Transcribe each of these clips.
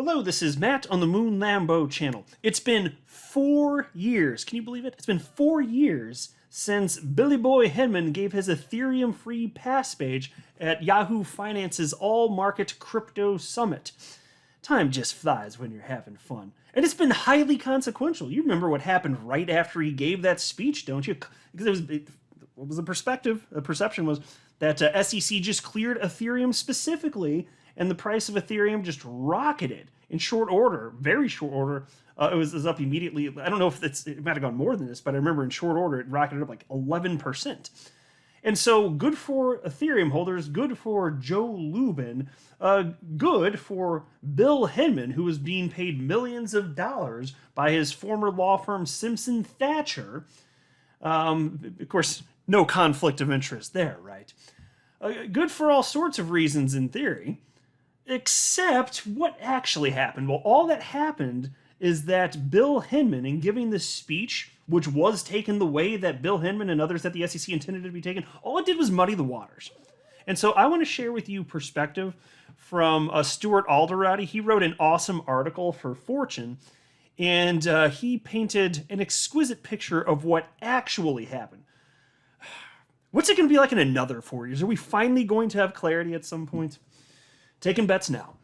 Hello, this is Matt on the Moon Lambo channel. It's been 4 years. Can you believe it? It's been 4 years since Billy Boy Hinman gave his Ethereum free pass page at Yahoo Finance's All Market Crypto Summit. Time just flies when you're having fun. And it's been highly consequential. You remember what happened right after he gave that speech, don't you? Because what was the perspective? The perception was that SEC just cleared Ethereum specifically, and the price of Ethereum just rocketed in short order, very short order. It was up immediately. I don't know if it might have gone more than this, but I remember in short order it rocketed up like 11%. And so good for Ethereum holders, good for Joe Lubin, good for Bill Hinman, who was being paid millions of dollars by his former law firm Simpson Thacher. Of course, no conflict of interest there, right? Good for all sorts of reasons in theory, except what actually happened. Well, all that happened is that Bill Hinman, in giving this speech, which was taken the way that Bill Hinman and others at the SEC intended it to be taken, all it did was muddy the waters. And so I want to share with you perspective from Stuart Alderati. He wrote an awesome article for Fortune, and he painted an exquisite picture of what actually happened. What's it going to be like in another 4 years? Are we finally going to have clarity at some point? Taking bets now.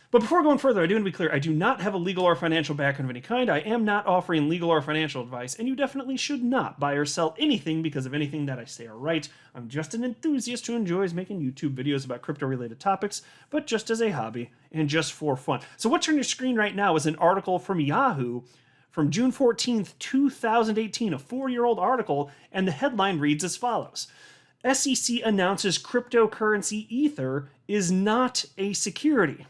But before going further, I do want to be clear, I do not have a legal or financial background of any kind. I am not offering legal or financial advice, and you definitely should not buy or sell anything because of anything that I say or write. I'm just an enthusiast who enjoys making YouTube videos about crypto-related topics, but just as a hobby and just for fun. So what's on your screen right now is an article from Yahoo from June 14th, 2018, a 4-year-old article, and the headline reads as follows. SEC announces cryptocurrency Ether is not a security.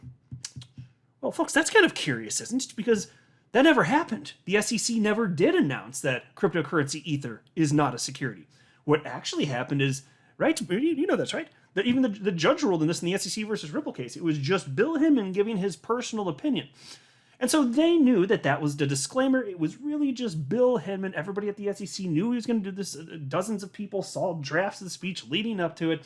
Well, folks, that's kind of curious, isn't it? Because that never happened. The SEC never did announce that cryptocurrency Ether is not a security. What actually happened is, right, you know that's right, that even the judge ruled in this in the SEC versus Ripple case. It was just Bill Hinman giving his personal opinion. And so they knew that that was the disclaimer. It was really just Bill Hinman. Everybody at the SEC knew he was going to do this. Dozens of people saw drafts of the speech leading up to it.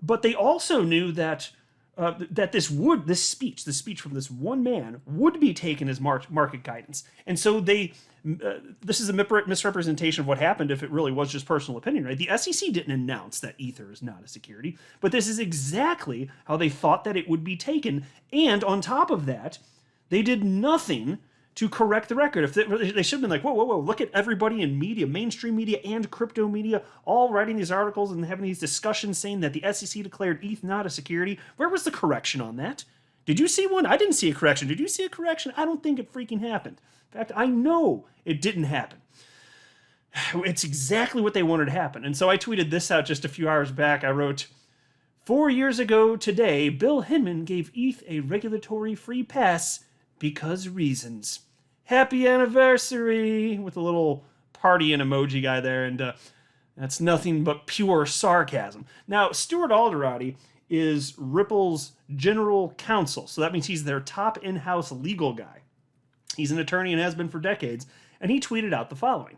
But they also knew that this speech from this one man would be taken as market guidance. And so this is a misrepresentation of what happened if it really was just personal opinion, right? The SEC didn't announce that Ether is not a security, but this is exactly how they thought that it would be taken. And on top of that, they did nothing to correct the record. If they should have been like, whoa, look at everybody in media, mainstream media and crypto media, all writing these articles and having these discussions saying that the SEC declared ETH not a security. Where was the correction on that? Did you see one? I didn't see a correction. Did you see a correction? I don't think it freaking happened. In fact, I know it didn't happen. It's exactly what they wanted to happen. And so I tweeted this out just a few hours back. I wrote, 4 years ago today, Bill Hinman gave ETH a regulatory free pass because reasons. Happy anniversary, with a little party and emoji guy there, and that's nothing but pure sarcasm. Now, Stuart Alderati is Ripple's general counsel, so that means he's their top in-house legal guy. He's an attorney and has been for decades, and he tweeted out the following.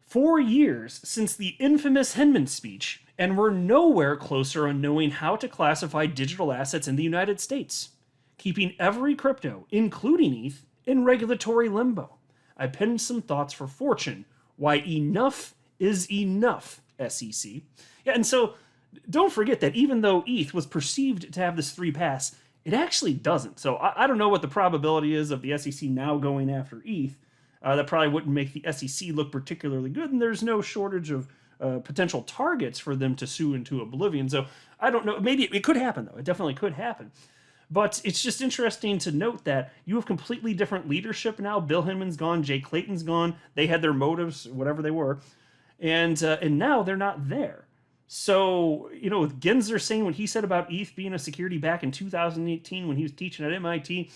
4 years since the infamous Hinman speech, and we're nowhere closer on knowing how to classify digital assets in the United States, keeping every crypto, including ETH, in regulatory limbo. I penned some thoughts for Fortune. Why enough is enough, SEC. Yeah, and so don't forget that even though ETH was perceived to have this free pass, it actually doesn't. So I don't know what the probability is of the SEC now going after ETH. That probably wouldn't make the SEC look particularly good, and there's no shortage of potential targets for them to sue into oblivion. So I don't know. Maybe it could happen, though. It definitely could happen. But it's just interesting to note that you have completely different leadership now. Bill Hinman's gone, Jay Clayton's gone. They had their motives, whatever they were, and now they're not there. So, with Gensler saying what he said about ETH being a security back in 2018 when he was teaching at MIT,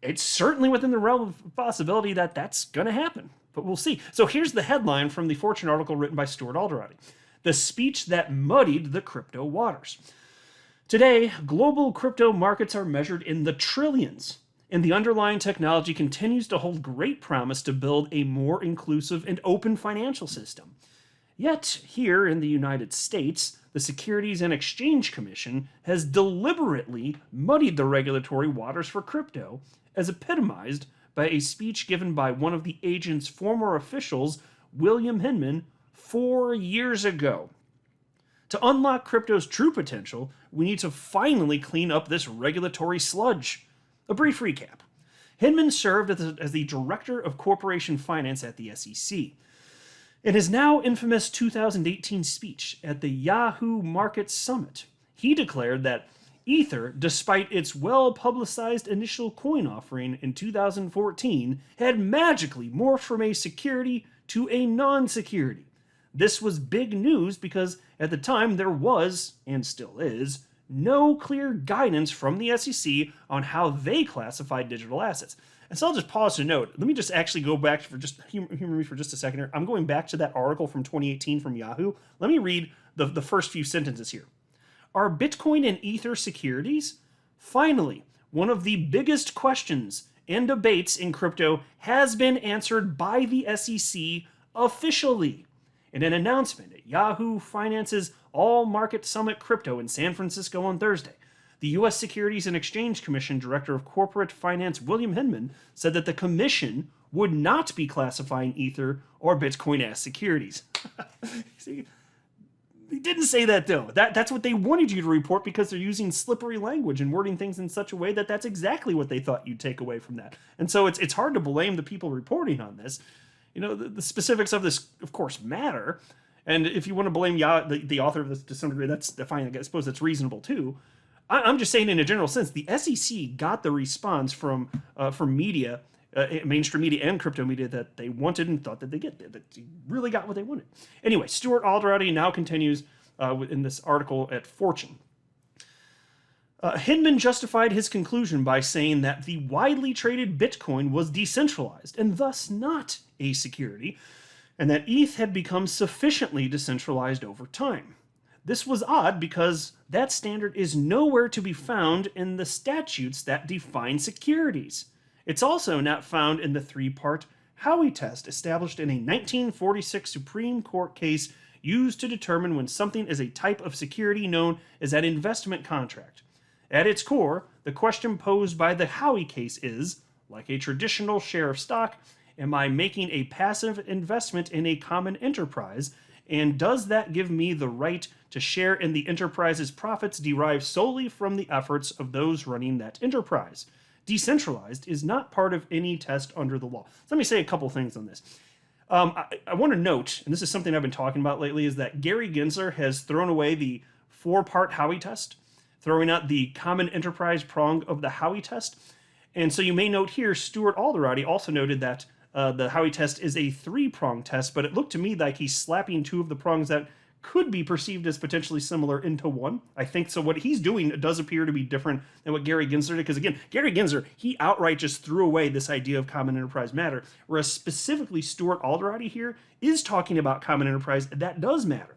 it's certainly within the realm of possibility that that's going to happen. But we'll see. So here's the headline from the Fortune article written by Stuart Alderati. The speech that muddied the crypto waters. Today, global crypto markets are measured in the trillions, and the underlying technology continues to hold great promise to build a more inclusive and open financial system. Yet, here in the United States, the Securities and Exchange Commission has deliberately muddied the regulatory waters for crypto, as epitomized by a speech given by one of the agent's former officials, William Hinman, 4 years ago. To unlock crypto's true potential, we need to finally clean up this regulatory sludge. A brief recap. Hinman served as the Director of Corporation Finance at the SEC. In his now infamous 2018 speech at the Yahoo Market Summit, he declared that Ether, despite its well-publicized initial coin offering in 2014, had magically morphed from a security to a non-security. This was big news because at the time there was, and still is, no clear guidance from the SEC on how they classify digital assets. And so I'll just pause to note. Let me just actually go back for just humor me for just a second here. I'm going back to that article from 2018 from Yahoo. Let me read the first few sentences here. Are Bitcoin and Ether securities? Finally, one of the biggest questions and debates in crypto has been answered by the SEC officially. In an announcement at Yahoo Finance's All Market Summit Crypto in San Francisco on Thursday, the U.S. Securities and Exchange Commission Director of Corporate Finance William Hinman said that the commission would not be classifying Ether or Bitcoin as securities. See, they didn't say that though. That's what they wanted you to report because they're using slippery language and wording things in such a way that that's exactly what they thought you'd take away from that. And so it's hard to blame the people reporting on this. You know, the specifics of this, of course, matter. And if you want to blame the author of this to some degree, that's fine. I suppose that's reasonable too. I'm just saying in a general sense, the SEC got the response from media, mainstream media and crypto media that they wanted and thought that they really got what they wanted. Anyway, Stuart Alderoty now continues in this article at Fortune. Hinman justified his conclusion by saying that the widely traded Bitcoin was decentralized and thus not a security, and that ETH had become sufficiently decentralized over time. This was odd because that standard is nowhere to be found in the statutes that define securities. It's also not found in the three-part Howey test established in a 1946 Supreme Court case used to determine when something is a type of security known as an investment contract. At its core, the question posed by the Howey case is, like a traditional share of stock, am I making a passive investment in a common enterprise, and does that give me the right to share in the enterprise's profits derived solely from the efforts of those running that enterprise? Decentralized is not part of any test under the law. So let me say a couple things on this. I want to note, and this is something I've been talking about lately, is that Gary Gensler has thrown away the 4-part Howey test, throwing out the common enterprise prong of the Howey test. And so you may note here, Stuart Alderoty also noted that the Howey test is a 3-prong test, but it looked to me like he's slapping 2 of the prongs that could be perceived as potentially similar into one. I think so. What he's doing does appear to be different than what Gary Gensler did, because again, Gary Gensler, he outright just threw away this idea of common enterprise matter, whereas specifically Stuart Alderoty here is talking about common enterprise that does matter.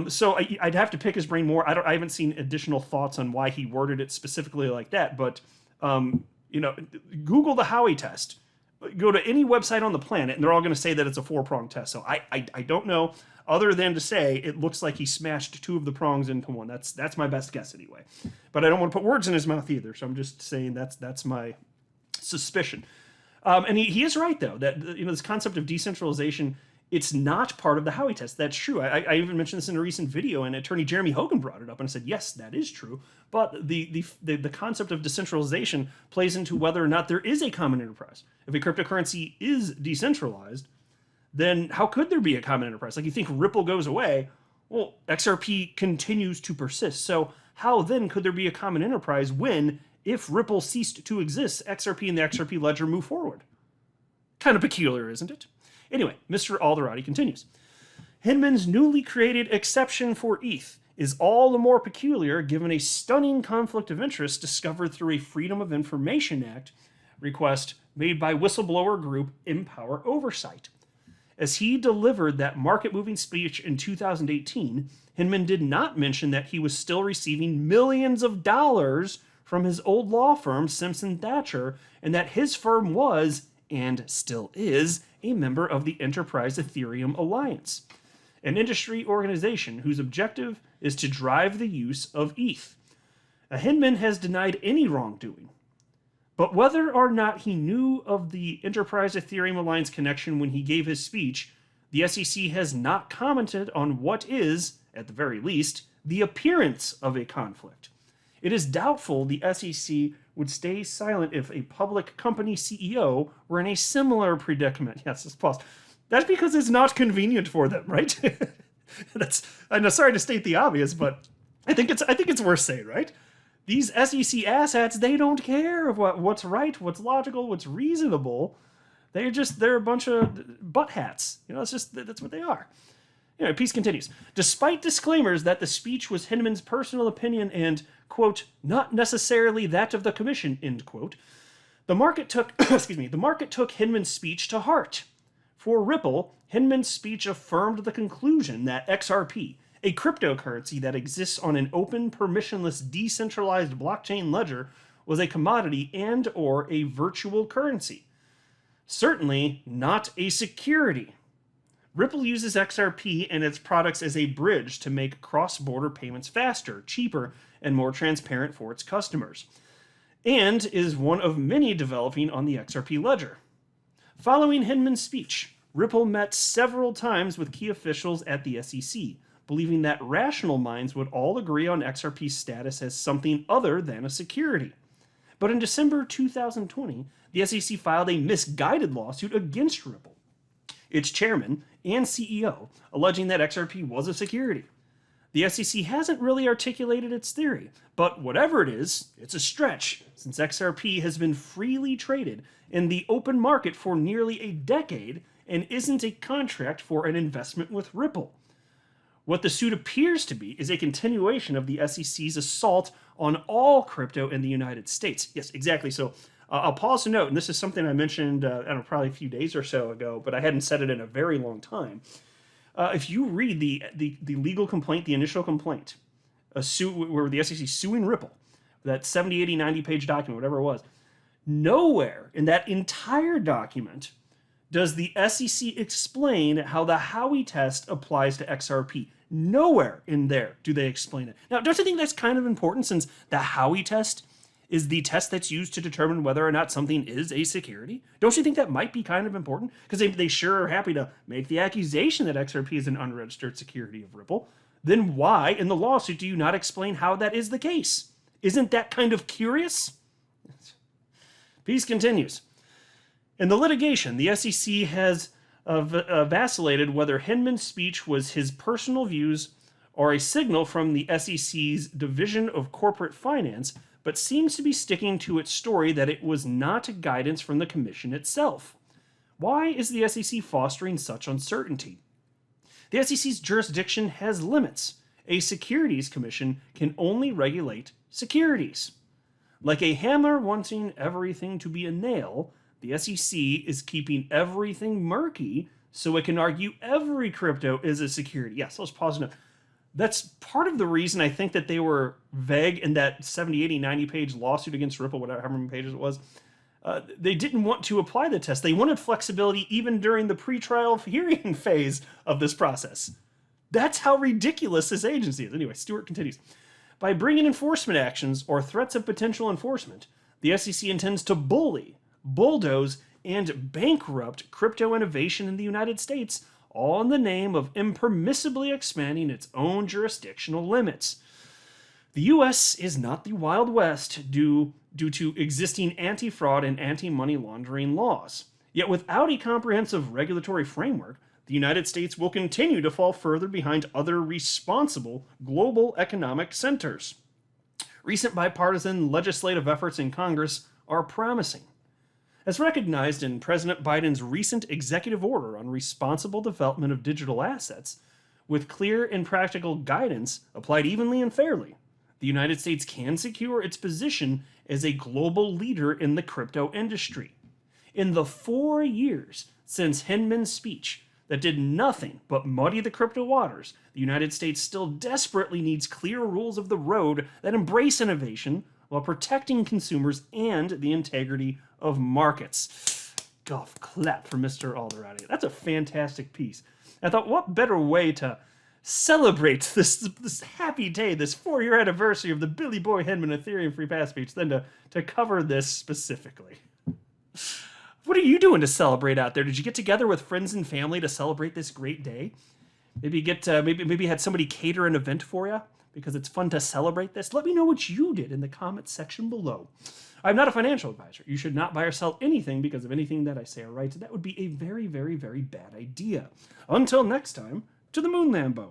So I'd have to pick his brain more. I haven't seen additional thoughts on why he worded it specifically like that, but Google the Howey test. Go to any website on the planet, and they're all going to say that it's a 4-prong test. So I don't know, other than to say it looks like he smashed 2 of the prongs into one. That's my best guess anyway. But I don't want to put words in his mouth either. So I'm just saying that's my suspicion. And he is right though that this concept of decentralization, it's not part of the Howey test. That's true. I even mentioned this in a recent video, and attorney Jeremy Hogan brought it up, and I said, yes, that is true. But the concept of decentralization plays into whether or not there is a common enterprise. If a cryptocurrency is decentralized, then how could there be a common enterprise? Like, you think Ripple goes away, well, XRP continues to persist. So how then could there be a common enterprise when, if Ripple ceased to exist, XRP and the XRP ledger move forward? Kind of peculiar, isn't it? Anyway, Mr. Alderoty continues. Hinman's newly created exception for ETH is all the more peculiar given a stunning conflict of interest discovered through a Freedom of Information Act request made by whistleblower group Empower Oversight. As he delivered that market-moving speech in 2018, Hinman did not mention that he was still receiving millions of dollars from his old law firm, Simpson Thacher, and that his firm was, and still is, a member of the Enterprise Ethereum Alliance. an industry organization whose objective is to drive the use of ETH. Hinman has denied any wrongdoing. But whether or not he knew of the Enterprise Ethereum Alliance connection when he gave his speech, the SEC has not commented on what is, at the very least, the appearance of a conflict. It is doubtful the SEC would stay silent if a public company CEO were in a similar predicament. Yes, it's paused. That's because it's not convenient for them, right? I'm sorry to state the obvious, but I think it's worth saying, right? These SEC asshats, they don't care what's right, what's logical, what's reasonable. They're a bunch of butt hats. That's what they are. Anyway, Peace continues. Despite disclaimers that the speech was Hinman's personal opinion and, quote, not necessarily that of the commission, end quote, the market took Hinman's speech to heart. For Ripple, Hinman's speech affirmed the conclusion that XRP, a cryptocurrency that exists on an open, permissionless, decentralized blockchain ledger, was a commodity and or a virtual currency. Certainly not a security. Ripple uses XRP and its products as a bridge to make cross-border payments faster, cheaper, and more transparent for its customers, and is one of many developing on the XRP ledger. Following Hinman's speech, Ripple met several times with key officials at the SEC, believing that rational minds would all agree on XRP's status as something other than a security. But in December 2020, the SEC filed a misguided lawsuit against Ripple, its chairman and CEO, alleging that XRP was a security. The SEC hasn't really articulated its theory, but whatever it is, it's a stretch, since XRP has been freely traded in the open market for nearly a decade and isn't a contract for an investment with Ripple. What the suit appears to be is a continuation of the SEC's assault on all crypto in the United States. Yes, exactly. So I'll pause to note, and this is something I mentioned, probably a few days or so ago, but I hadn't said it in a very long time. If you read the legal complaint, the initial complaint, a suit where the SEC suing Ripple, that 70, 80, 90-page document, whatever it was, nowhere in that entire document does the SEC explain how the Howey test applies to XRP. Nowhere in there do they explain it. Now, don't you think that's kind of important, since the Howey test is the test that's used to determine whether or not something is a security? Don't you think that might be kind of important? Because they sure are happy to make the accusation that XRP is an unregistered security of Ripple. Then why, in the lawsuit, do you not explain how that is the case? Isn't that kind of curious? Peace continues. In the litigation, the SEC has vacillated whether Hinman's speech was his personal views or a signal from the SEC's Division of Corporate Finance, but seems to be sticking to its story that it was not guidance from the commission itself. Why is the SEC fostering such uncertainty? The SEC's jurisdiction has limits. A securities commission can only regulate securities. Like a hammer wanting everything to be a nail, the SEC is keeping everything murky so it can argue every crypto is a security. Yes, let's pause a note. That's part of the reason I think that they were vague in that 70, 80, 90-page lawsuit against Ripple, whatever, however many pages it was. They didn't want to apply the test. They wanted flexibility even during the pretrial hearing phase of this process. That's how ridiculous this agency is. Anyway, Stewart continues. By bringing enforcement actions or threats of potential enforcement, the SEC intends to bully, bulldoze, and bankrupt crypto innovation in the United States, all in the name of impermissibly expanding its own jurisdictional limits. The U.S. is not the Wild West due to existing anti-fraud and anti-money laundering laws. Yet without a comprehensive regulatory framework, the United States will continue to fall further behind other responsible global economic centers. Recent bipartisan legislative efforts in Congress are promising. As recognized in President Biden's recent executive order on responsible development of digital assets, with clear and practical guidance applied evenly and fairly, the United States can secure its position as a global leader in the crypto industry. In the 4 years since Hinman's speech that did nothing but muddy the crypto waters, the United States still desperately needs clear rules of the road that embrace innovation while protecting consumers and the integrity of markets. Golf clap for Mr. Alderati. That's a fantastic piece. I thought, what better way to celebrate this happy day, this 4-year anniversary of the Billy Boy Henman Ethereum Free Pass speech, than to cover this specifically. What are you doing to celebrate out there? Did you get together with friends and family to celebrate this great day? Maybe maybe had somebody cater an event for you because it's fun to celebrate this. Let me know what you did in the comments section below. I'm not a financial advisor. You should not buy or sell anything because of anything that I say or write. That would be a very, very, very bad idea. Until next time, to the moon, Lambo.